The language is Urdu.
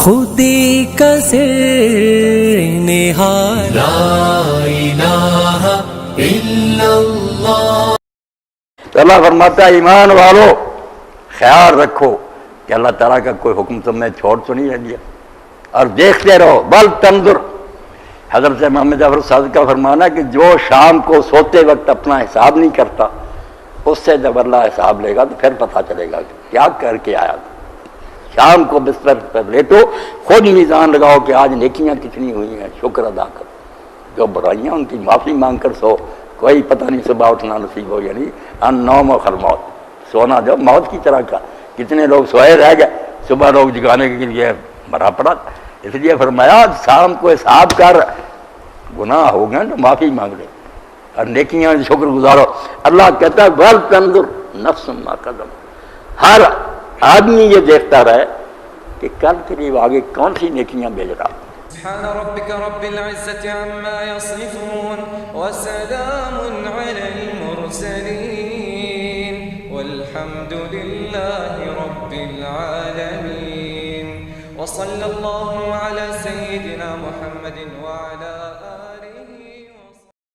خودی کا سر نہاد لا الہ الا اللہ۔ اللہ فرماتا ہے ایمان والو خیال رکھو کہ اللہ تعالیٰ کا کوئی حکم تم نے چھوڑ تو نہیں دیا، اور دیکھتے رہو بل تنظر۔ حضرت محمد جعفر صادق کا فرمانا ہے کہ جو شام کو سوتے وقت اپنا حساب نہیں کرتا، اس سے جب اللہ حساب لے گا تو پھر پتہ چلے گا کہ کیا کر کے آیا تھا۔ شام کو بستر پر لیٹو، خود میزان لگاؤ کہ آج نیکیاں کتنی ہوئی ہیں، شکر ادا کرو، جو برائیاں ان کی معافی مانگ کر سو، کوئی پتہ نہیں صبح اٹھنا نصیب ہو یا نہیں۔ ان نوم و خلموت، سونا جو موت کی طرح کا، کتنے لوگ سوئے رہ گئے، صبح لوگ جگانے کے لیے مرا پڑا۔ اس لیے فرمایا شام کو حساب کر، گناہ ہو گئے تو معافی مانگ لے اور نیکیاں شکر گزارو۔ اللہ کہتا ہے ول تنظر نفس ما قدم، ہر آدمی یہ دیکھتا رہے کہ کل کے لیے آگے کون سی نیکیاں بھیج رہا۔ سبحان ربك رب العزة عما يصفون وسلام على المرسلين والحمد لله رب العالمين، وصلى الله على سيدنا محمد وعلى آله